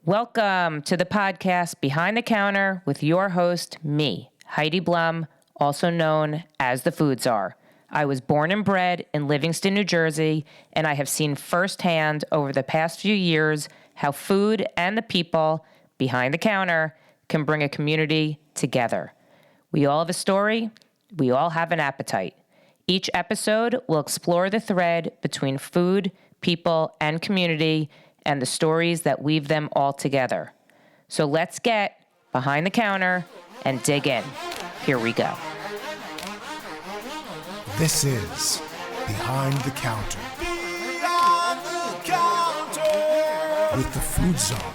Welcome to the podcast Behind the Counter with your host, me, Heidi Blum, also known as the Food Czar. I was born and bred in Livingston, New Jersey, and I have seen firsthand over the past few years how food and the people behind the counter can bring a community together. We all have a story. We all have an appetite. Each episode will explore the thread between food, people, and community, and the stories that weave them all together. So let's get behind the counter and dig in. Here we go. This is Behind the Counter. Behind the counter. With the Food Czar.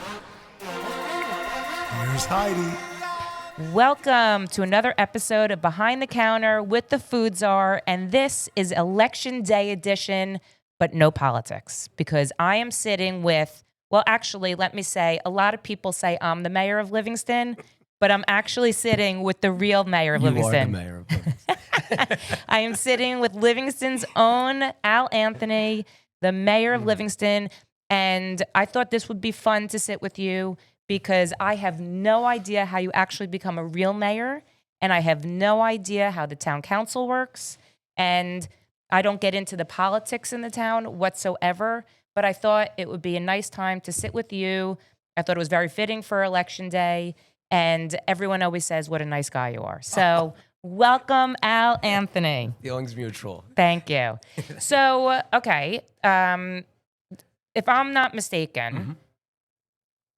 Here's Heidi. Welcome to another episode of Behind the Counter with the Food Czar, and this is Election Day edition, but no politics, because I am sitting with, well, actually, let me say, a lot of people say I'm the mayor of Livingston, but I'm actually sitting with the real mayor of Livingston. You are the mayor of Livingston. I am sitting with Livingston's own Al Anthony, the mayor of Livingston, and I thought this would be fun to sit with you because I have no idea how you actually become a real mayor, and I have no idea how the town council works, and I don't get into the politics in the town whatsoever, but I thought it would be a nice time to sit with you. I thought it was very fitting for Election Day, and everyone always says what a nice guy you are. So welcome, Al Anthony. Feelings mutual. Thank you. So, okay, if I'm not mistaken,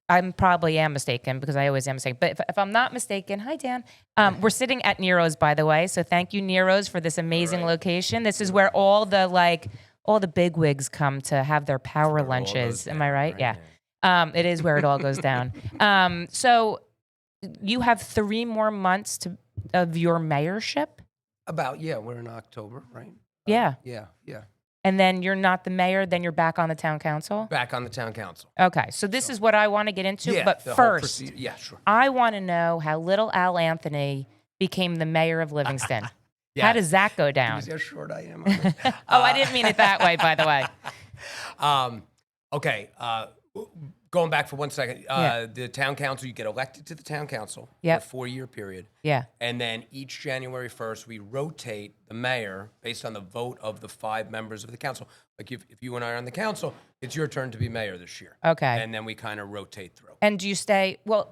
I probably am mistaken because I always am mistaken. But if I'm not mistaken, hi, Dan. We're sitting at Nero's, by the way. So thank you, Nero's, for this amazing location. This is where all the bigwigs come to have their power lunches. Am I right? Yeah. It is where it all goes down. So you have 3 more months of your mayorship? We're in October, right? Yeah. Yeah. And then you're not the mayor, then you're back on the town council? Back on the town council. Okay, so this is what I want to get into. Yeah, but the whole first, sure. I want to know how little Al Anthony became the mayor of Livingston. Yeah. How does that go down? See how short I am on this? I didn't mean it that way, by the way. Okay. Going back for 1 second. Yeah. The town council, you get elected to the town council Yep. for a 4-year period. Yeah. And then each January 1st, we rotate the mayor based on the vote of the 5 members of the council. Like if you and I are on the council, it's your turn to be mayor this year. Okay. And then we kind of rotate through. And do you stay, do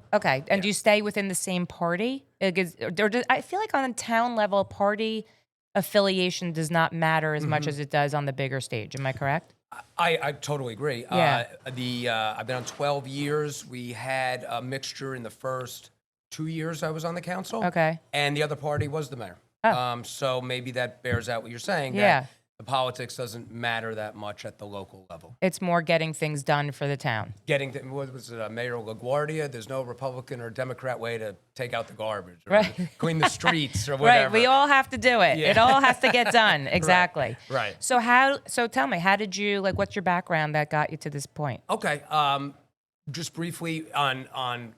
you stay within the same party? I feel like on a town level, party affiliation does not matter as much as it does on the bigger stage. Am I correct? I totally agree. Yeah. I've been on 12 years. We had a mixture in the first 2 years I was on the council. Okay. And the other party was the mayor. Oh. So maybe that bears out what you're saying. Yeah. That the politics doesn't matter that much at the local level. It's more getting things done for the town. What was it, Mayor LaGuardia? There's no Republican or Democrat way to take out the garbage or Right. clean the streets or whatever. Right, we all have to do it. Yeah. It all has to get done. Exactly. Right. So tell me, how did you, what's your background that got you to this point? Okay. Just briefly on.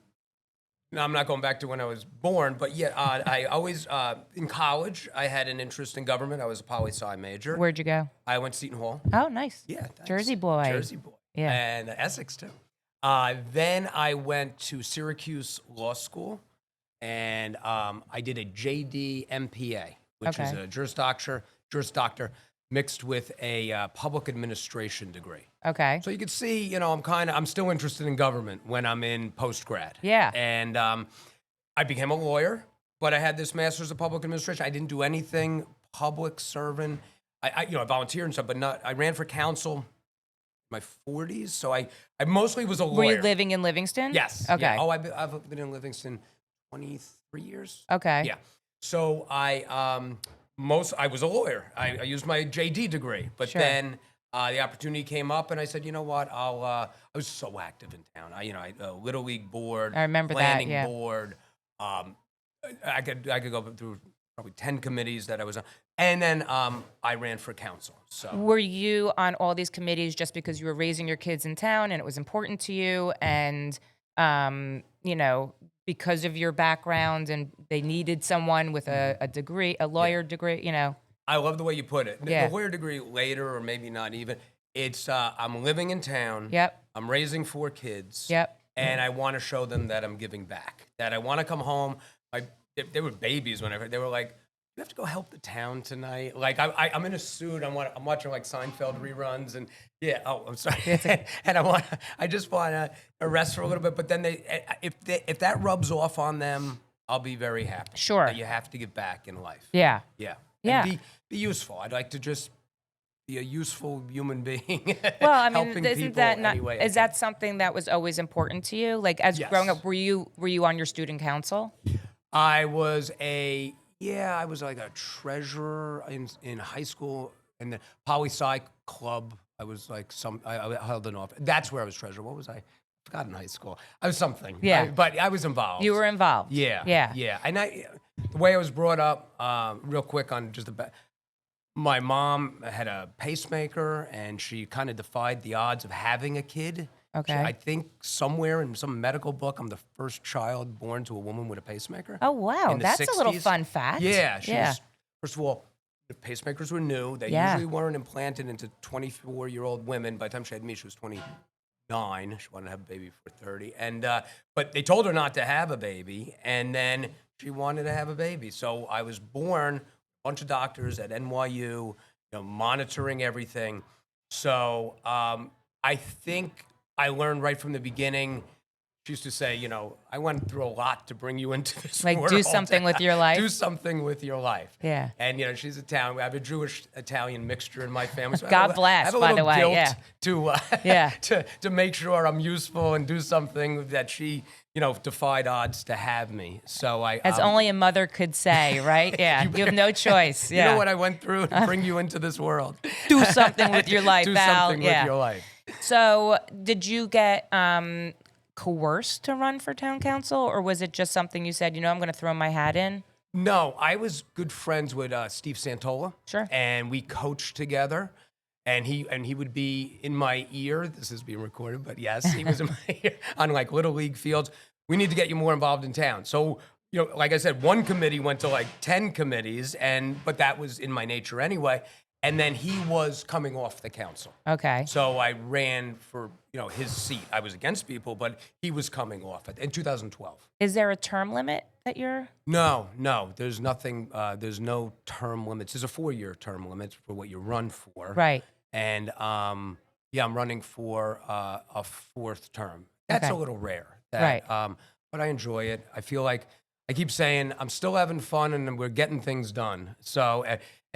No, I'm not going back to when I was born, but yeah, I always in college I had an interest in government. I was a poli-sci major. Where'd you go? I went to Seton Hall. Oh, nice. Yeah, thanks. Jersey boy. Jersey boy. Yeah. And Essex too. Then I went to Syracuse Law School, and I did a JD MPA, which is a Juris Doctor mixed with a public administration degree. Okay. So you can see, I'm still interested in government when I'm in post-grad. Yeah. And I became a lawyer, but I had this master's of public administration. I didn't do anything public serving. I volunteered and stuff, but I ran for council in my 40s. So I mostly was a lawyer. Were you living in Livingston? Yes. Okay. Yeah. Oh, I've been in Livingston 23 years. Okay. Yeah. So I was a lawyer. I used my JD degree, but Sure. then the opportunity came up, and I said, you know what? I was so active in town. I Little League board. I remember that, planning yeah. board. I could go through probably 10 committees that I was on, and then I ran for council. So Were you on all these committees just because you were raising your kids in town and it was important to you, and because of your background and they needed someone with a degree, a lawyer degree, I love the way you put it. Yeah. The lawyer degree later, or maybe not even. It's I'm living in town. Yep. I'm raising 4 kids. Yep. and I want to show them that I'm giving back. That I want to come home. They were babies whenever they were like, "You have to go help the town tonight." Like I'm in a suit. I'm watching like Seinfeld reruns, and yeah. Oh, I'm sorry. And I just want to rest for a little bit. But then if that rubs off on them, I'll be very happy. Sure. That you have to give back in life. Yeah. Yeah. Yeah. And be useful. I'd like to just be a useful human being. Well, I mean, helping isn't people that not, any way I is that something that was always important to you? Like as Yes. growing up, were you on your student council? I was like a treasurer in high school in the poli-sci club. I was like I held an office. That's where I was treasurer. What was I? Forgot in high school. I was something. Yeah. But I was involved. You were involved. Yeah. Yeah. Yeah. And the way I was brought up, real quick on just my mom had a pacemaker and she kind of defied the odds of having a kid. Okay. I think somewhere in some medical book, I'm the first child born to a woman with a pacemaker. Oh, wow. in the That's a little 60s. fun fact. Yeah. Yeah. First of all, the pacemakers were new. They Yeah. usually weren't implanted into 24-year-old women. By the time she had me, she was 29. She wanted to have a baby for 30. And but they told her not to have a baby, and then she wanted to have a baby. So I was born, a bunch of doctors at NYU, monitoring everything. So I think I learned right from the beginning. She used to say, I went through a lot to bring you into this Like, world. do something with your life. Do something with your life. Yeah. And, she's Italian. We have a Jewish-Italian mixture in my family. So God bless, I have a by the little way, guilt yeah. to, Yeah. to make sure I'm useful and do something that she, defied odds to have me. So As only a mother could say, right? Yeah. You have no choice. Yeah. You know what I went through to bring you into this world. Do something with your life, Do Val. something Yeah. with your life. So, did you get coerced to run for town council, or was it just something you said, I'm going to throw my hat in? No, I was good friends with Steve Santola. Sure. And we coached together. And he would be in my ear. This is being recorded, but yes, he was in my ear on like little league fields. We need to get you more involved in town. So, like I said, one committee went to like 10 committees, but that was in my nature anyway. And then he was coming off the council. Okay. So I ran for, his seat. I was against people, but he was coming off it in 2012. Is there a term limit that you're? No, there's nothing. There's no term limits. There's a 4-year term limit for what you run for. Right. And I'm running for a 4th term. That's Okay. a little rare. Right. But I enjoy it. I feel like I keep saying I'm still having fun and we're getting things done. So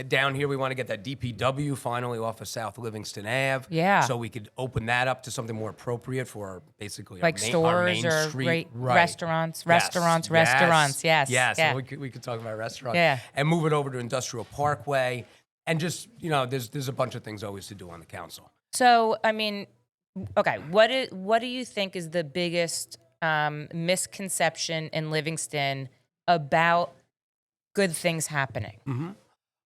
down here, we want to get that DPW finally off of South Livingston Ave. Yeah. So we could open that up to something more appropriate for basically Like our stores main or street. restaurants, Yes. restaurants. Yes. Yes. Yeah. So we could talk about restaurants. Yeah. And move it over to Industrial Parkway. And just, there's a bunch of things always to do on the council. So, I mean, okay, what do you think is the biggest misconception in Livingston about good things happening?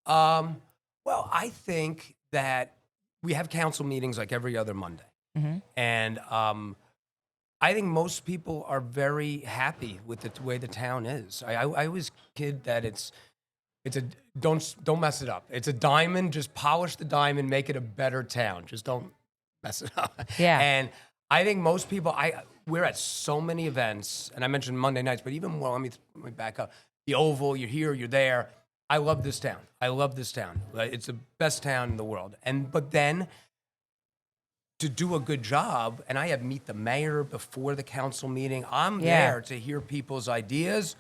Well, I think that we have council meetings like every other Monday. And I think most people are very happy with the way the town is. I always kid that it's a don't mess it up. It's a diamond. Just polish the diamond, make it a better town. Just don't mess it up. Yeah. And I think most people, we're at so many events, and I mentioned Monday nights, but even more. Let me back up. The Oval, you're here, you're there. I love this town. It's the best town in the world. But then to do a good job, and I have meet the mayor before the council meeting. I'm there to hear people's ideas,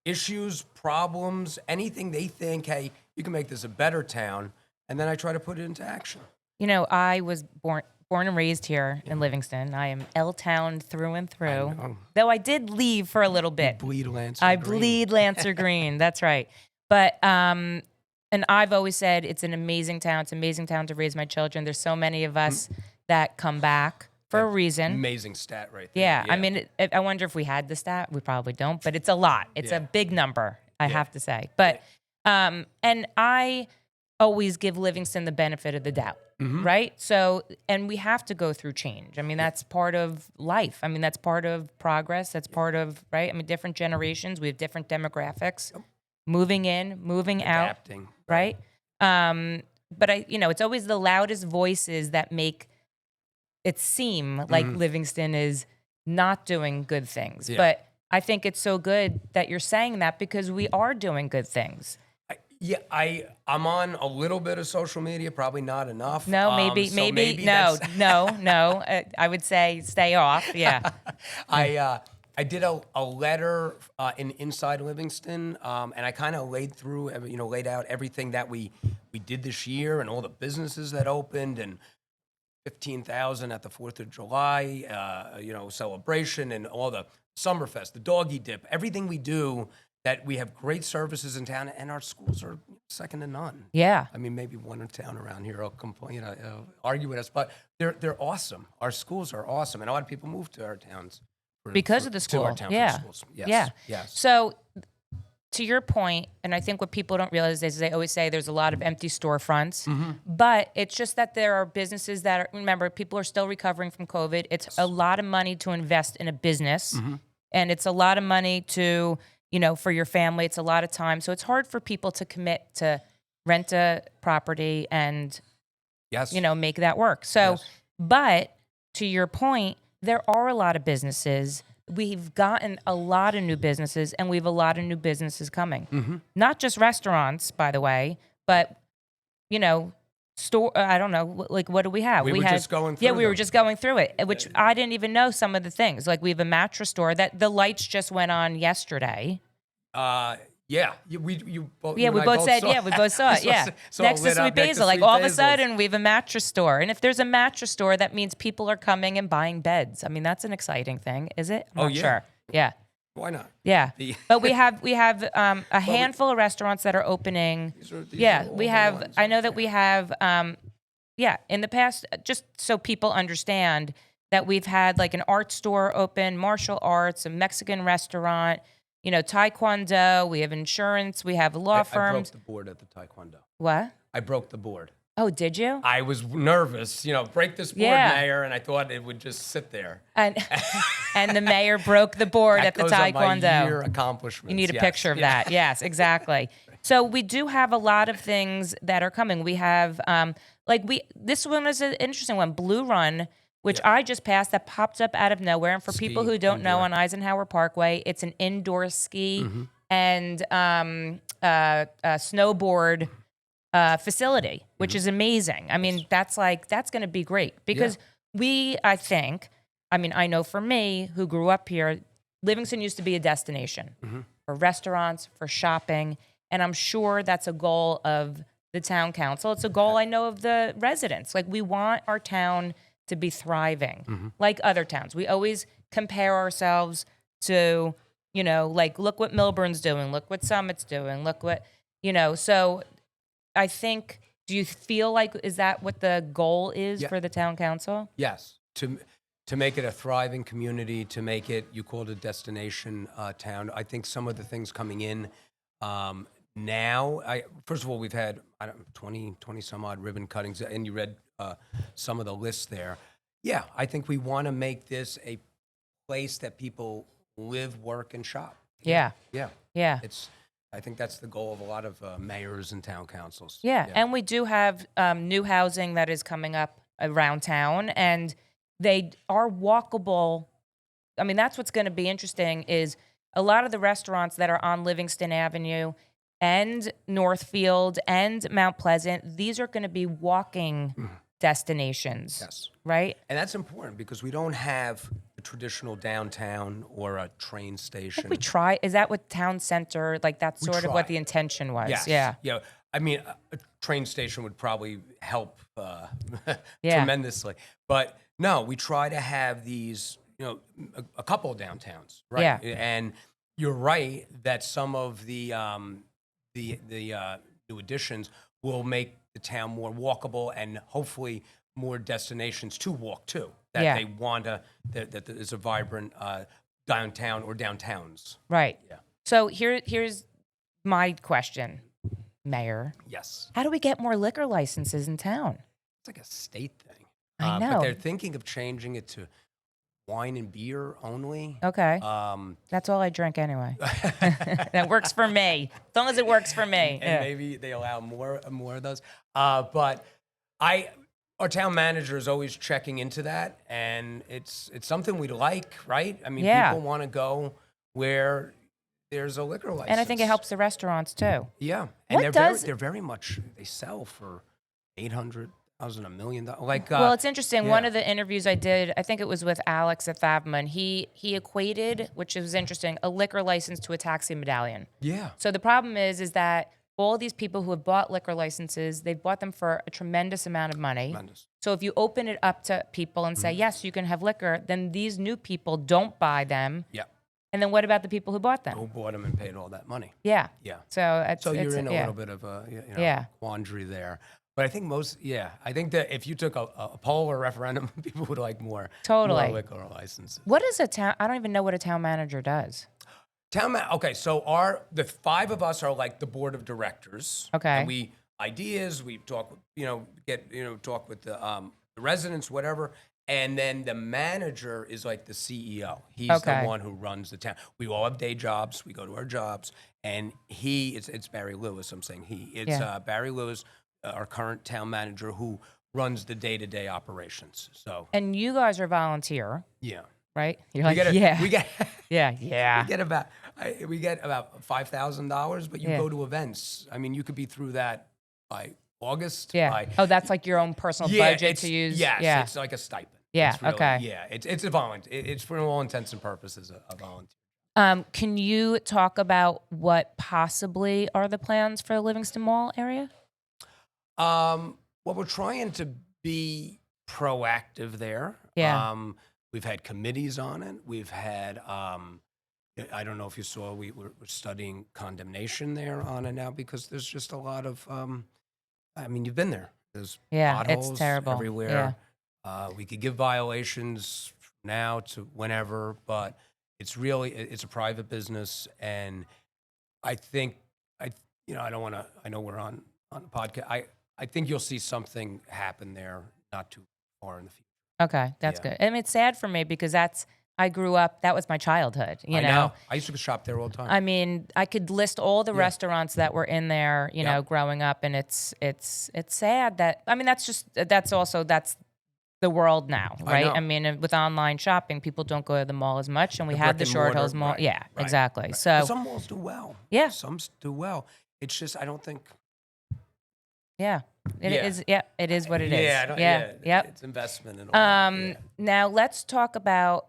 issues, problems, anything they think, hey, you can make this a better town, and then I try to put it into action. I was born and raised here in Livingston. I am L-Town through and through. Though I did leave for a little bit. Bleed Lancer I Green. bleed Lancer Green. That's right. But and I've always said it's an amazing town. It's an amazing town to raise my children. There's so many of us that come back for a reason. Amazing stat right there. Yeah. I mean, I wonder if we had the stat. We probably don't, but it's a lot. It's a big number, I have to say. But and I always give Livingston the benefit of the doubt, right? So, and we have to go through change. I mean, that's part of life. I mean, that's part of progress. That's part of, right? I mean, different generations. We have different demographics. Moving in, moving out, Adapting. right? But it's always the loudest voices that make it seem like Livingston is not doing good things. Yeah. But I think it's so good that you're saying that because we are doing good things. I'm on a little bit of social media, probably not enough. No, maybe no. I would say stay off. Yeah. I did a letter in Inside Livingston, and I kind of laid out everything that we did this year and all the businesses that opened and 15,000 at the 4th of July, celebration and all the Summerfest, the doggy dip, everything we do. That we have great services in town, and our schools are second to none. Yeah. I mean, maybe one in town around here will complain, argue with us, but they're awesome. Our schools are awesome, and a lot of people move to our towns Because of the to school. our town for Yeah. schools. Yes. Yeah. Yes. So, to your point, and I think what people don't realize is they always say there's a lot of empty storefronts, but it's just that there are businesses that are, remember, people are still recovering from COVID. It's a lot of money to invest in a business, and it's a lot of money to, for your family. It's a lot of time. So it's hard for people to commit to rent a property and, Yes. make that work. So, Yes. but to your point, there are a lot of businesses. We've gotten a lot of new businesses, and we have a lot of new businesses coming. Not just restaurants, by the way, but, I don't know, like, what do we have? We were just going through Yeah, we were them. just going through it, which I didn't even know some of the things. Like, we have a mattress store that the lights just went on yesterday. Yeah. We both said, saw we both saw it, yeah. Next to Sweet Basil. Like, all of a sudden, we have a mattress store. And if there's a mattress store, that means people are coming and buying beds. I mean, that's an exciting thing, is it? I'm not sure. Yeah. Why not? Yeah. But we have a handful of restaurants that are opening. These are We all the have, ones. I know that we have, in the past, just so people understand that we've had like an art store open, martial arts, a Mexican restaurant, Taekwondo, we have insurance, we have law I broke firms. the board at the Taekwondo. What? I broke the board. Oh, did you? I was nervous, break this board, Yeah. Mayor, and I thought it would just sit there. And and the mayor broke the board That at the goes on my Taekwondo. year accomplishments. You need a Yes. picture of Yeah. that. Yes, exactly. So we do have a lot of things that are coming. We have this one is an interesting one, Blue Run, which I just passed, that popped up out of nowhere. And for people who don't know, on Eisenhower Parkway, it's an indoor ski and snowboard facility, which is amazing. I mean, that's going to be great because I know for me, who grew up here, Livingston used to be a destination for restaurants, for shopping, and I'm sure that's a goal of the town council. It's a goal I know of the residents. Like, we want our town to be thriving like other towns. We always compare ourselves to, look what Milburn's doing, look what Summit's doing, look what, so I think, do you feel like, is that what the goal is for the town council? Yes, to make it a thriving community, to make it, you called it a destination town. I think some of the things coming in now, first of all, we've had 20 some odd ribbon cuttings, and you read some of the lists there. Yeah, I think we want to make this a place that people live, work, and shop. Yeah. Yeah. I think that's the goal of a lot of mayors and town councils. Yeah, and we do have new housing that is coming up around town, and they are walkable. I mean, that's what's going to be interesting is a lot of the restaurants that are on Livingston Avenue and Northfield and Mount Pleasant, these are going to be walking destinations. Yes. Right? And that's important because we don't have a traditional downtown or a train I station. think we try. Is that what town center, like that's sort of what try. the intention was? Yes. Yeah. Yeah. I mean, a train station would probably help Yeah. tremendously. But no, we try to have these, a couple of downtowns, right? Yeah. And you're right that some of the new additions will make the town more walkable and hopefully more destinations to walk to. That they want to, that there's a vibrant downtown or downtowns. Right. Yeah. So here's my question, Mayor. Yes. How do we get more liquor licenses in town? It's like a state thing. I know. But they're thinking of changing it to wine and beer only. Okay. That's all I drink anyway. That works for me. As long as it works for me. And maybe they allow more of those. But our town manager is always checking into that, and it's something we like, right? I mean, Yeah. people want to go where there's a liquor license. And I think it helps the restaurants too. Yeah, and What they're very much, they sell for $800,000, $1 million. Like, Well, it's interesting. yeah. One of the interviews I did, I think it was with Alex at Thavman, he equated, which was interesting, a liquor license to a taxi medallion. Yeah. So the problem is that all these people who have bought liquor licenses, they've bought them for a tremendous amount of money. Tremendous. So if you open it up to people and say, yes, you can have liquor, then these new people don't buy them. Yeah. And then what about the people who bought them? Who bought them and paid all that money? Yeah. Yeah. So it's, So you're it's, in a yeah. little bit of a Yeah. quandary there. But I think I think that if you took a poll or referendum, people would like more Totally. more liquor licenses. What is a town? I don't even know what a town manager does. Okay, so the 5 of us are like the board of directors. Okay. And we talk, talk with the residents, whatever. And then the manager is like the CEO. He's Okay. the one who runs the town. We all have day jobs. We go to our jobs, and it's Barry Lewis. I'm saying Barry Lewis, our current town manager, who runs the day-to-day operations. So And you guys are volunteer, yeah, right? You're we like, get yeah. we get yeah. we get about $5,000, but you Yeah. go to events. I mean, you could be through that by August. Yeah. Oh, that's like your own personal budget to use? Yes, Yeah. it's like a stipend. Yeah, It's really, okay. Yeah, it's a volunteer. It's for all intents and purposes a volunteer. Can you talk about what possibly are the plans for the Livingston Mall area? Well, we're trying to be proactive there. Yeah. We've had committees on it. We've had, I don't know if you saw, we're studying condemnation there on it now because there's just a lot of, I mean, you've been there. There's potholes it's terrible. everywhere. We could give violations from now to whenever, but it's a private business. And I think, I don't want to, I know we're on the podcast. I think you'll see something happen there not too far in the future. Okay, that's Yeah. good. I mean, it's sad for me because I grew up, that was my childhood, you I know? I used to shop there all the time. I mean, I could list all the restaurants that were in there, you know, growing up, and it's sad that, I mean, that's the world now, right? know. I mean, with online shopping, people don't go to the mall as much, and we had the brick and Short mortar, Hills Mall. right, Yeah, right, exactly. right. So, Some malls do well. Yeah. Some do well. It's just, I don't think. yeah, it Yeah. is. Yeah, it is what it is. Yeah, I don't, Yep. It's investment and all that. Yeah. Now let's talk about.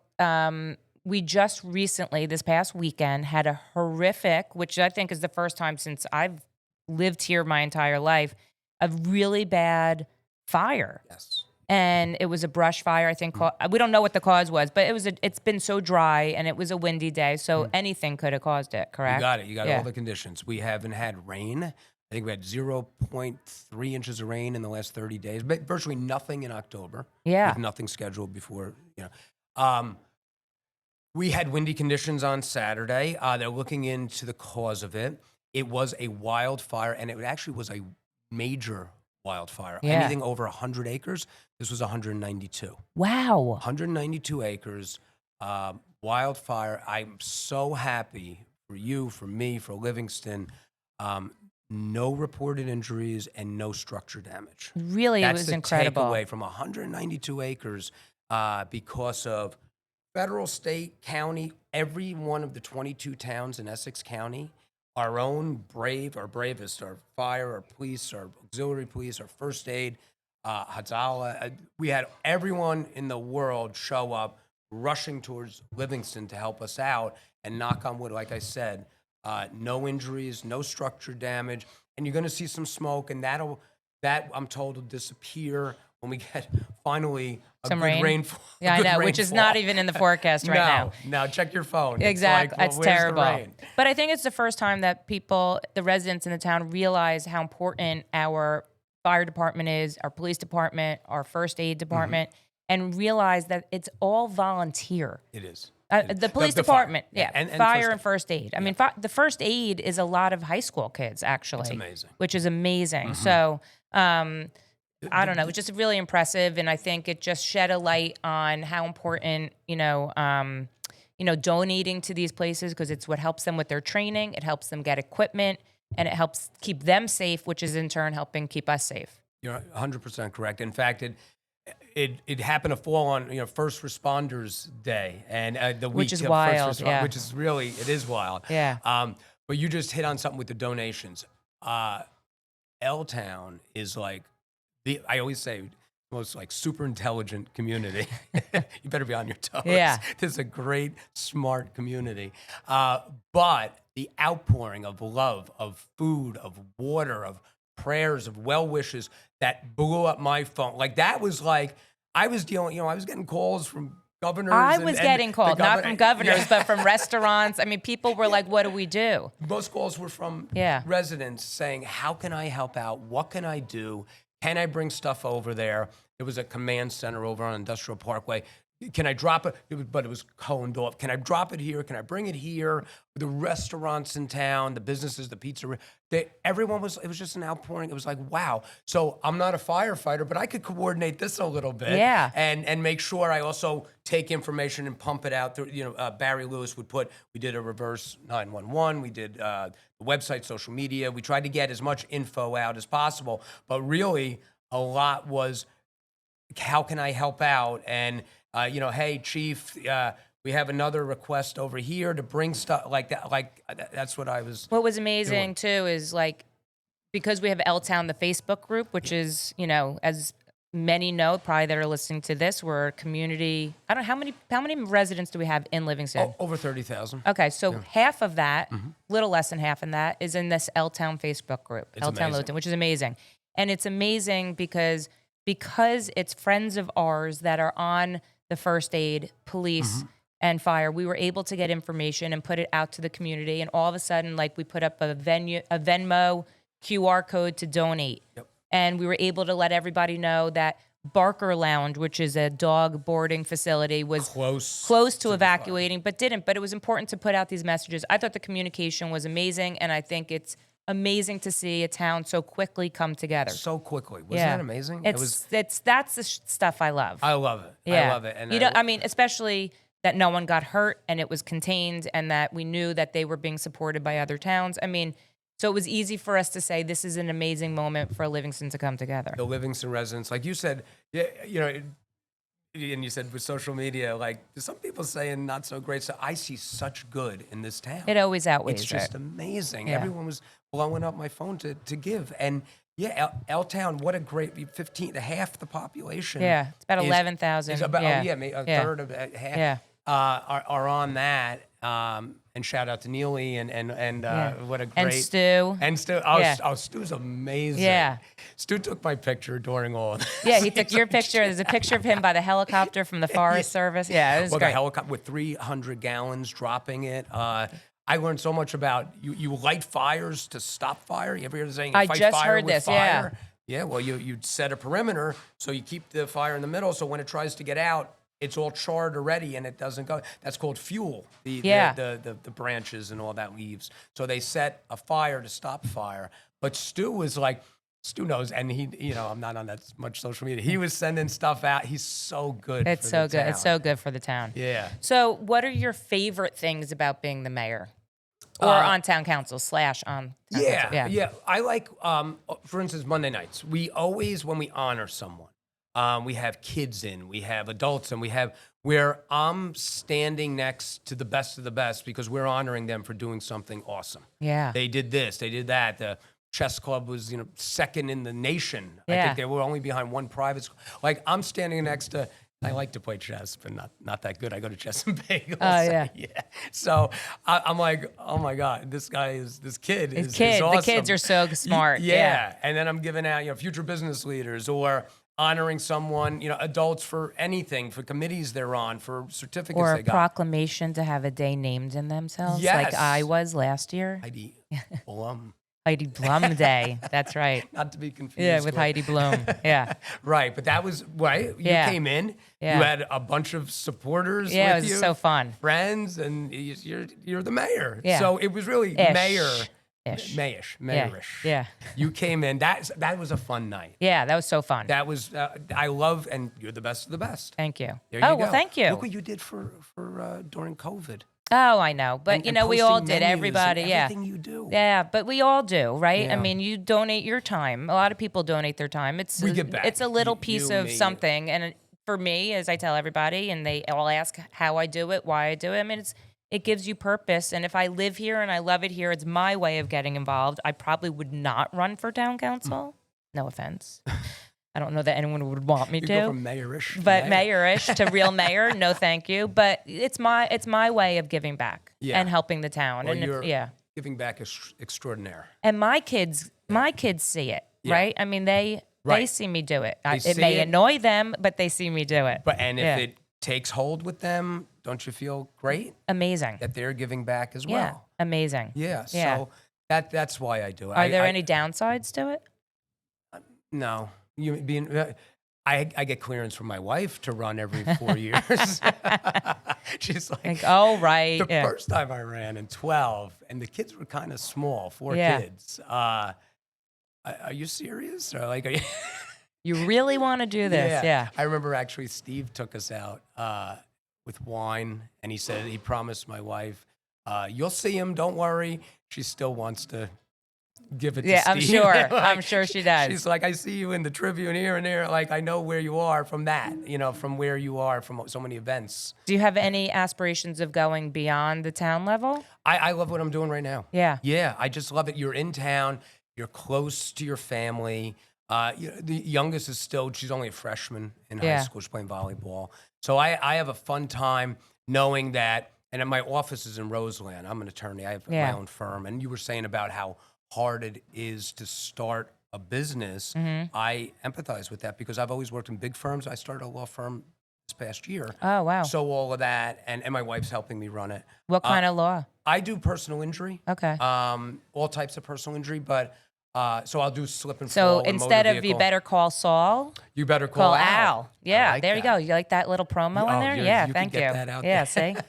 We just recently, this past weekend, had a horrific, which I think is the first time since I've lived here my entire life, a really bad fire. Yes. And it was a brush fire, I think. We don't know what the cause was, but it's been so dry, and it was a windy day, so anything could have caused it, correct? You got it. You got Yeah. all the conditions. We haven't had rain. I think we had 0.3 inches of rain in the last 30 days, but virtually nothing in October. Yeah. With nothing scheduled before, we had windy conditions on Saturday. They're looking into the cause of it. It was a wildfire, and it actually was a major wildfire. Yeah. Anything over 100 acres. This was 192. Wow. 192 acres, wildfire. I'm so happy for you, for me, for Livingston. No reported injuries and no structure damage. Really, That's it was the incredible. takeaway from 192 acres because of federal, state, county, every one of the 22 towns in Essex County, our own our bravest, our fire, our police, our auxiliary police, our first aid, Hazala. We had everyone in the world show up rushing towards Livingston to help us out, and knock on wood, like I said, no injuries, no structure damage, and you're going to see some smoke, and that I'm told will disappear when we get finally Some good rain. rainfall. Yeah, I good know, which is not rainfall. even in the forecast right now. No, check your phone. Exactly. It's It's like, well, where's the terrible. rain? But I think it's the first time that the residents in the town realize how important our fire department is, our police department, our first aid department, and realize that it's all volunteer. It is. The police the fire. department, yeah, And fire first and first aid. I mean, the first aid is a lot of high school kids, actually. It's amazing. Which is amazing. So, I don't know, it's just really impressive, and I think it just shed a light on how important, donating to these places, because it's what helps them with their training, it helps them get equipment, and it helps keep them safe, which is in turn helping keep us safe. You're 100% correct. In fact, it happened to fall on First Responders Day and the week Which is of wild, First yeah. which is really it is wild. Yeah. But you just hit on something with the donations. L-Town is like I always say most like super intelligent community. You better be on your toes. Yeah. This is a great, smart community. But the outpouring of love, of food, of water, of prayers, of well wishes that blew up my phone. Like that was like I was dealing. I was getting calls from governors. I was getting called, not from governors, Yeah. but from restaurants. I mean, people were like, what do we do? Most calls were from Yeah. residents saying, how can I help out? What can I do? Can I bring stuff over there? There was a command center over on Industrial Parkway. Can I drop it? But it was coned off. Can I drop it here? Can I bring it here? The restaurants in town, the businesses, the pizzeria, it was just an outpouring. It was like, wow. So I'm not a firefighter, but I could coordinate this a little bit. Yeah. And make sure I also take information and pump it out through, Barry Lewis we did a reverse 911. We did the website, social media. We tried to get as much info out as possible, but really a lot was, how can I help out? And, hey, chief, we have another request over here to bring stuff like that. Like that's what I was. What was amazing too is like, because we have L-Town, the Facebook group, which is, as many know, probably that are listening to this, we're a community. I don't know how many residents do we have in Livingston? Over 30,000. Okay, so half of that, little less than half in that, is in this L-Town Facebook group, L-Town amazing. Littleton, which is amazing. And it's amazing because it's friends of ours that are on the first aid, police, and fire. We were able to get information and put it out to the community. And all of a sudden, like, we put up a Venmo QR code to donate. Yep. And we were able to let everybody know that Barker Lounge, which is a dog boarding facility, was close to evacuating, but didn't. But it was important to put out these messages. I thought the communication was amazing, and I think it's amazing to see a town so quickly come together. So quickly. Wasn't that amazing? That's the stuff I love. I love it. Yeah. I love it. And especially that no one got hurt and it was contained and that we knew that they were being supported by other towns. I mean, so it was easy for us to say this is an amazing moment for Livingston to come together. The Livingston residents, like you said, and you said with social media, like there's some people saying not so great. So I see such good in this town. It always outweighs It's just amazing. Yeah. Everyone was blowing up my phone to give. And yeah, L-Town, what a great half the population. Yeah, it's about 11,000. Is about maybe a third of half. Yeah. Are on that. And shout out to Neely and what a great And Stu. Stu's amazing. Yeah. Stu took my picture during all of this. Yeah, he took your picture. There's a picture of him by the helicopter from the Forest Service. Yeah, it was great. The helicopter with 300 gallons dropping it. I learned so much about you light fires to stop fire. You ever hear the saying? I Fight just fire heard with this, fire? Yeah, well, you set a perimeter so you keep the fire in the middle. So when it tries to get out, it's all charred already and it doesn't go. That's called fuel. The branches and all that leaves. So they set a fire to stop fire. But Stu was like, Stu knows, and he, I'm not on that much social media. He was sending stuff out. He's so good. It's so good. It's so good for the town. Yeah. So, what are your favorite things about being the mayor, or on town council / on? Town council? Yeah. I like, for instance, Monday nights. We always, when we honor someone, we have kids in, we have adults in, where I'm standing next to the best of the best because we're honoring them for doing something awesome. Yeah. They did this, they did that. The chess club was, second in the nation. Yeah. I think they were only behind one private school. Like I'm standing next to, I like to play chess, but not that good. I go to Chess and Bagels. Oh, yeah. Yeah. So I'm like, oh my God, this kid is awesome. The kids are so smart. Yeah. And then I'm giving out, future business leaders or honoring someone, adults for anything, for committees they're on, for certificates Or they a got. proclamation to have a day named in themselves, Yes. like I was last year. Heidi Blum. Heidi Blum Day. That's right. Not to be confused. Yeah, with Heidi Blum. Yeah. Right, but that was, right, you came in, Yeah. you had a bunch of supporters Yeah, with it you. was so fun. Friends, and you're the mayor. Yeah. So it was really Ish. mayorish. Yeah. You came in, that was a fun night. Yeah, that was so fun. That was, I love, and you're the best of the best. Thank you. There you go. Well, thank you. Look what you did for during COVID. Oh, I know. But, And we all posting did. menus and Everybody, yeah. everything you do. Yeah, but we all do, right? I Yeah. mean, you donate your time. A lot of people donate their time. We give back. It's a little piece You, of me. something. And for me, as I tell everybody, and they all ask how I do it, why I do it, I mean, it gives you purpose. And if I live here and I love it here, it's my way of getting involved. I probably would not run for town council. No offense. I don't know that anyone would want me You to. go from mayorish to But mayor. mayorish to real mayor, no thank you. But it's my way of giving back Yeah. and helping the town. Well, And you're yeah. giving back extraordinaire. And my kids see it, Yeah. right? I mean, they Right. see me do it. They It see may it. annoy them, but they see me do it. But if Yeah. it takes hold with them, don't you feel great Amazing. that they're giving back as Yeah, well? amazing. Yeah. Yeah. So that's why I do it. Are there any downsides to it? No. You being. I get clearance from my wife to run every 4 years. She's like, Oh, right. the Yeah. first time I ran in 12, and the kids were kind of small, 4 Yeah. kids. Are you serious? Or like, are you? You really want to do this? Yeah. I remember actually Steve took us out with wine, and he said he promised my wife, "You'll see him. Don't worry." She still wants to give it to Yeah, Steve. I'm sure. Like, I'm sure she does. She's like, I see you in the Tribune here and there. Like, I know where you are from that, from where you are from so many events. Do you have any aspirations of going beyond the town level? I love what I'm doing right now. Yeah. Yeah, I just love it. You're in town. You're close to your family. The youngest is she's only a freshman in high Yeah. school. She's playing volleyball. So I have a fun time knowing that, and my office is in Roseland. I'm an attorney. I have Yeah. my own firm. And you were saying about how hard it is to start a business. Mm-hmm. I empathize with that because I've always worked in big firms. I started a law firm this past year. Oh, wow. So all of that, and my wife's helping me run it. What kind of law? I do personal injury. Okay. All types of personal injury, but so I'll do slip and So fall. and instead motor of you vehicle. better call Saul, You better call call Al. Yeah, I like there you that. go. You like that little promo in Oh, there? you Yeah, can thank get you. that out Yeah, there. see?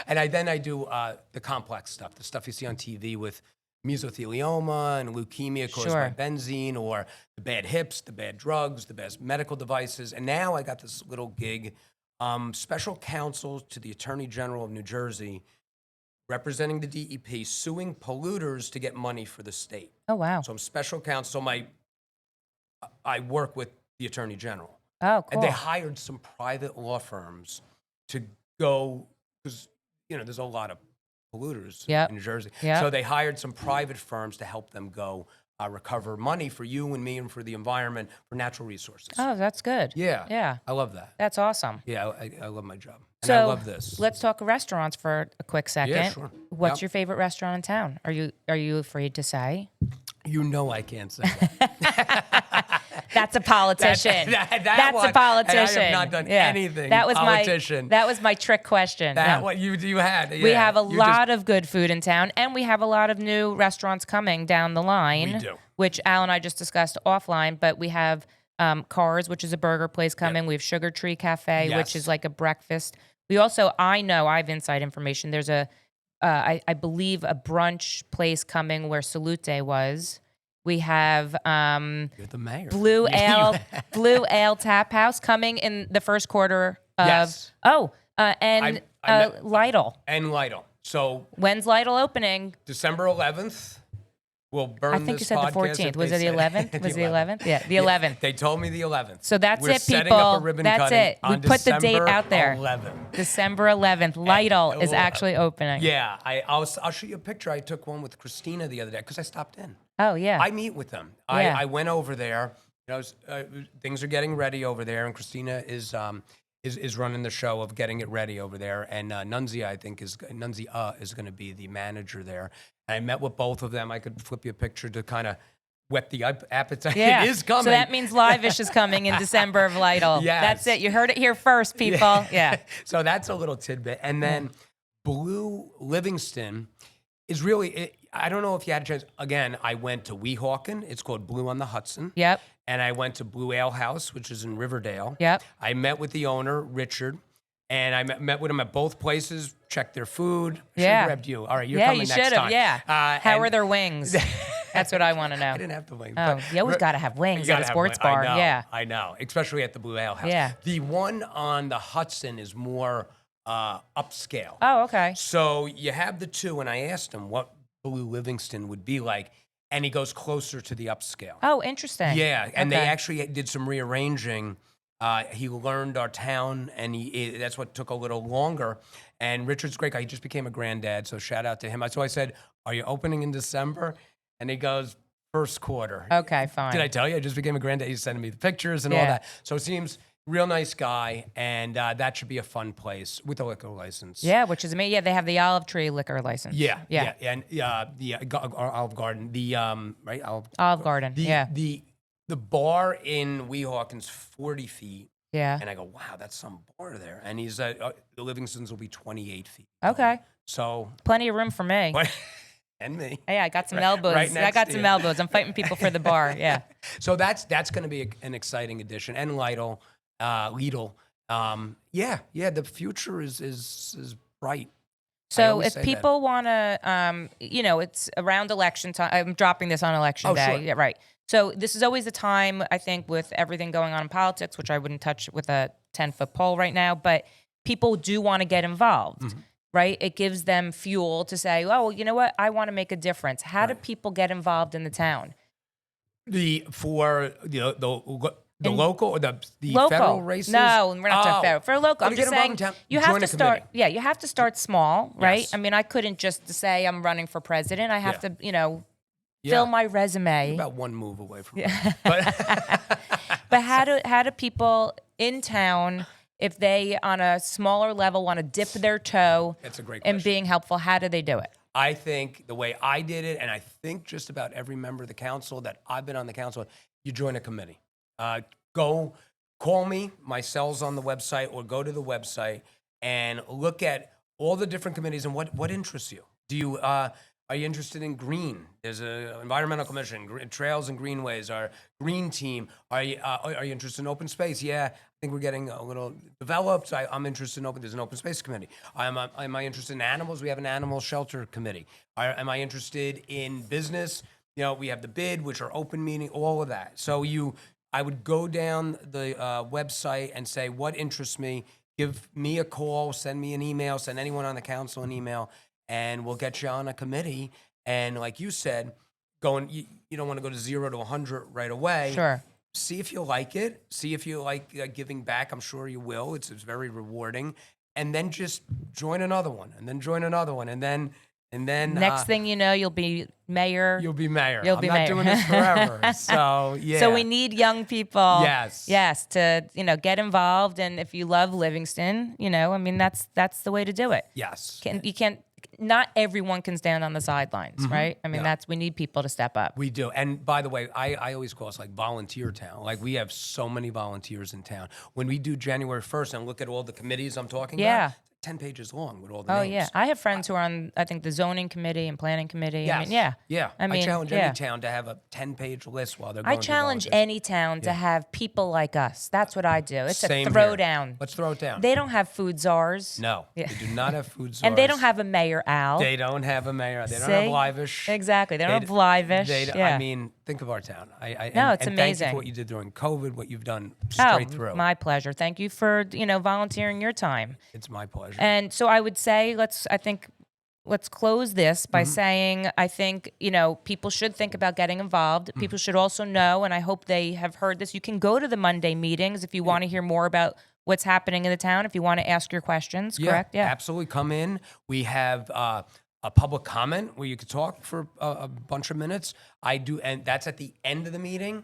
And I do the complex stuff, the stuff you see on TV with mesothelioma and leukemia caused Sure. by benzene, or the bad hips, the bad drugs, the bad medical devices. And now I got this little gig, special counsel to the Attorney General of New Jersey, representing the DEP, suing polluters to get money for the state. Oh, wow. So I'm special counsel. I work with the Attorney General. Oh, And they cool. hired some private law firms to go, because, there's a lot of polluters Yep. in New Jersey. Yep. So they hired some private firms to help them go recover money for you and me and for the environment, for natural resources. Oh, that's good. Yeah. Yeah. I love that. That's awesome. Yeah, I love my job. And So I love this. let's talk restaurants for a quick second. sure. What's Yep. your favorite restaurant in town? Are you afraid to say? You know I can't say that. That's a politician. That That's one, a politician. and I have not done anything. That was politician. That was my trick question. That No. what you had. We yeah. have a You lot of good food in town, and we have a lot of new restaurants coming down the line. We do. Which Al and I just discussed offline, but we have Cars, which is a burger place coming. We have Sugar Tree Cafe, which Yes. is like a breakfast. We also, I have inside information. There's I believe, a brunch place coming where Salute was. We have You're the mayor. Blue Ale Tap House coming in the first quarter of. Yes. Oh, and I met- Lytle. And Lytle. So When's Lytle opening? December 11th, we'll burn I think you this said the podcast 14th. if Was they it the say- 11th? Was the 11th? Yeah, the 11th. They told me the 11th. So that's We're it, setting up a people. ribbon That's cutting it. We on put the date December out there. 11th. December 11th. Lytle is actually opening. Yeah, I'll show you a picture. I took one with Christina the other day because I stopped in. Oh, yeah. I meet with them. Yeah. I went over there. Things are getting ready over there, and Christina is running the show of getting it ready over there. And Nunzia, I think, is going to be the manager there. And I met with both of them. I could flip you a picture to kind of whet the appetite. Yeah. It is coming. So that means Live-ish is coming in December of Lytle. Yes. That's it. You heard it here first, people. Yeah. So that's a little tidbit. And then Blue Livingston is really, I don't know if you had a chance. Again, I went to Weehawken. It's called Blue on the Hudson. Yep. And I went to Blue Ale House, which is in Riverdale. Yep. I met with the owner, Richard, and I met with him at both places, checked their food. I Yeah. should've grabbed you. All right, you're Yeah, coming you next should have. time. Yeah. How and are their wings? That's what I want to know. I didn't have to wing. Oh, but you always Ri- got to have you wings gotta at a have sports wing. bar. I know, Yeah. I know, especially at the Blue Ale House. Yeah. The one on the Hudson is more upscale. Oh, okay. So you have the two, and I asked him what Blue Livingston would be like, and he goes closer to the upscale. Oh, interesting. Yeah, and they Okay. actually did some rearranging. He learned our town, and that's what took a little longer. And Richard's a great guy. He just became a granddad, so shout out to him. So I said, "Are you opening in December?" And he goes, "First quarter." Okay, fine. Did I tell you? I just became a granddad. He's sending me the pictures and all Yeah. that. So it seems real nice guy, and that should be a fun place with a liquor license. Yeah, which is amazing. Yeah, they have the Olive Tree liquor license. Yeah, Yeah. and Olive Garden, right, Olive Garden. Yeah. The bar in Weehawken's 40 feet, Yeah. and I go, wow, that's some bar there, and he's the Livingston's will be 28 feet. Okay. So Plenty of room for me. and me. Hey, I got some elbows. right I next got to some you. elbows. I'm fighting people for the bar. Yeah. So that's going to be an exciting addition, and Lidl. The future is bright. So always if say that. people want to, it's around election time. I'm dropping this on election day. Sure. Yeah, right. So this is always a time, I think, with everything going on in politics, which I wouldn't touch with a 10-foot pole right now, but people do want to get involved, right? It gives them fuel to say, oh, well, you know what? I want to make a difference. How do people get involved in the town? For the local or the Local. federal races? No, we're not talking federal. For local, Oh, I'm to just get involved saying in town, you have join to a start. committee. Yeah, you have to start small, right? Yes. I mean, I couldn't just say I'm running for president. I have to, Yeah. fill my resume. About one move away from that. But But how do people in town, if they on a smaller level want to dip their toe That's a great in question. being helpful, how do they do it? I think the way I did it, and I think just about every member of the council that I've been on the council, you join a committee. Go call me. My cell's on the website, or go to the website and look at all the different committees and what interests you. Do you are you interested in green? There's a environmental commission, trails and greenways, our green team. Are you interested in open space? Yeah, I think we're getting a little developed. I'm interested in open. There's an open space committee. Am I interested in animals? We have an animal shelter committee. Am I interested in business? We have the bid, which are open meeting, all of that. So I would go down the website and say, what interests me? Give me a call, send me an email, send anyone on the council an email, and we'll get you on a committee. And like you said, you don't want to go to 0 to 100 right away. Sure. See if you like it. See if you like giving back. I'm sure you will. It's very rewarding. And then just join another one, and then join another one, and then Next thing you know, you'll be mayor. you'll be mayor. You'll be I'm not mayor. doing this forever. So yeah. So we need young people. Yes. Yes, to get involved, and if you love Livingston, that's the way to do it. Yes. You can't. Not everyone can stand on the sidelines, right? I mean, Yeah. we need people to step up. We do. And by the way, I always call us like volunteer town. Like we have so many volunteers in town. When we do January 1st and look at all the committees I'm talking Yeah. about, 10 pages long with all the Oh names. yeah, I have friends who are on, I think, the zoning committee and planning committee. Yes. I mean, yeah. Yeah. I mean, challenge yeah. any town to have a 10-page list while they're going I to challenge volunteer. any town to have people like us. That's what I do. It's Same a here. throwdown. Let's throw it down. They don't have food czars. No, Yeah. they do not have food And they don't czars. have a mayor, Al. They don't have a mayor. They don't have See? Livish. Exactly. They don't They- have Livish. They, yeah. I mean, think of our town. No, and it's thank you amazing. for what you did during COVID, what you've done Oh, straight through. my pleasure. Thank you for, volunteering your time. It's my pleasure. And so I would say let's close this by Mm-hmm. saying I think, people should think about getting involved. Mm-hmm. People should also know, and I hope they have heard this, you can go to the Monday meetings if you want to hear more about what's happening in the town, if you want to ask your questions, correct? Yeah. Absolutely. Come in. We have a public comment where you could talk for a bunch of minutes. I do, and that's at the end of the meeting.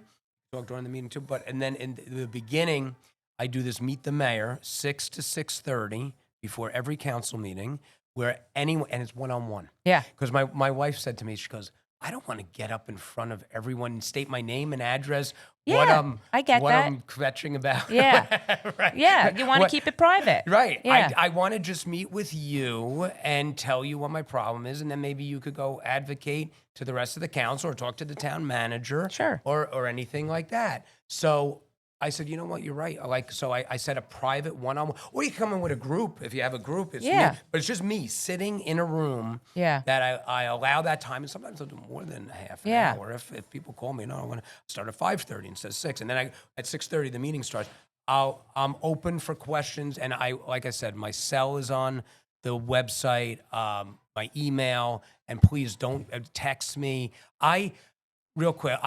Talk during the meeting too, and then in the beginning, I do this meet the mayor 6 to 6:30 before every council meeting, where anyone, and it's one-on-one. Yeah. Because my wife said to me, she goes, I don't want to get up in front of everyone and state my name and address. Yeah, I get what that. I'm kvetching about. Yeah. Right. Yeah. You want to What- keep it private. Right. Yeah. I want to just meet with you and tell you what my problem is, and then maybe you could go advocate to the rest of the council or talk to the town manager. Sure. Or anything like that. So I said, you know what, you're right. I said a private one-on-one, or you can come in with a group if you have a group. It's Yeah. me, but it's just me sitting in a room. Yeah. That I allow that time, and sometimes I'll do more than half an Yeah. hour if people call me. No, I want to start at 5:30 instead of 6, and then at 6:30 the meeting starts. I'm open for questions, and like I said, my cell is on the website, my email, and please don't text me. Real quick,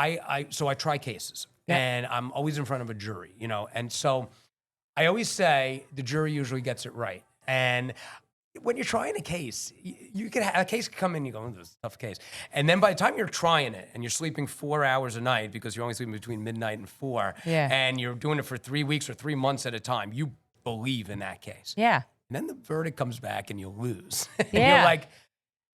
so I try cases, and I'm always in front of a jury, and so I always say the jury usually gets it right, and when you're trying a case, you can a case can come in, you go, this is a tough case. And then by the time you're trying it and you're sleeping 4 hours a night because you're only sleeping between midnight and 4, and you're doing it for 3 weeks or 3 months at a time, you believe in that case. Yeah. And then the verdict comes back and you lose. And Yeah. you're like,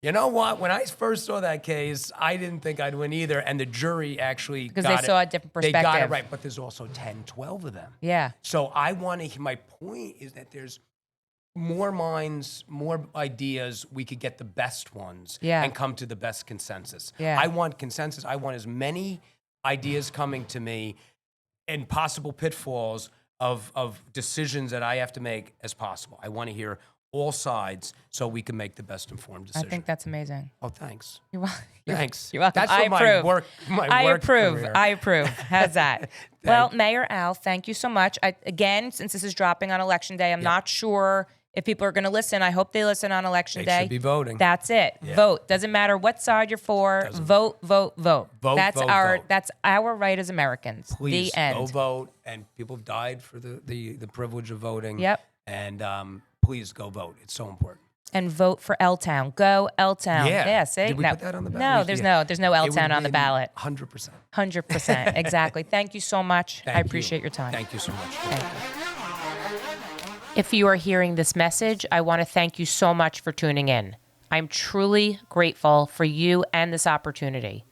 you know what? When I first saw that case, I didn't think I'd win either. And the jury actually Because they saw a different perspective. They got it right, but there's also 10, 12 of them. Yeah. So my point is that there's more minds, more ideas, we could get the best ones and come to the best consensus. Yeah. I want consensus. I want as many ideas coming to me and possible pitfalls of decisions that I have to make as possible. I want to hear all sides so we can make the best informed decision. I think that's amazing. Oh, thanks. You're welcome. Thanks. You're welcome. That's I what approve. my work career. I approve. How's that? Well, Mayor Al, thank you so much. Again, since this is dropping on Election Day, I'm not sure if people are going to listen. I hope they listen on Election Day. They should be voting. That's it. Yeah. Vote. Doesn't matter what side you're for. Vote, vote, vote. Vote, that's vote, our vote. That's our right as Americans. Please the end. go vote. And people have died for the privilege of voting. Yep. And please go vote. It's so important. And vote for L-Town. Go L-Town. Yeah. See? Did we put that on the ballot? No, there's no L-Town on the ballot. 100%. 100%. Exactly. Thank you so much. I appreciate your time. Thank you so much. Thank you. If you are hearing this message, I want to thank you so much for tuning in. I'm truly grateful for you and this opportunity.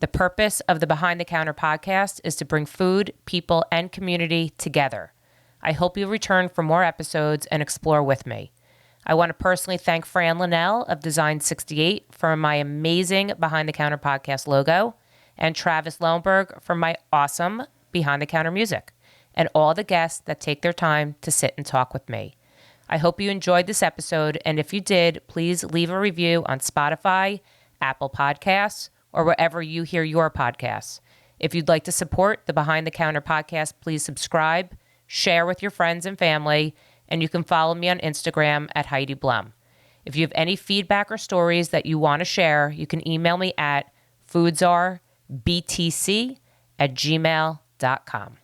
The purpose of the Behind the Counter podcast is to bring food, people, and community together. I hope you'll return for more episodes and explore with me. I want to personally thank Fran Linnell of Design 68 for my amazing Behind the Counter podcast logo, and Travis Lohenberg for my awesome Behind the Counter music, and all the guests that take their time to sit and talk with me. I hope you enjoyed this episode, and if you did, please leave a review on Spotify, Apple Podcasts, or wherever you hear your podcasts. If you'd like to support the Behind the Counter podcast, please subscribe, share with your friends and family, and you can follow me on Instagram at Heidi Blum. If you have any feedback or stories that you want to share, you can email me at foodsarbtc@gmail.com.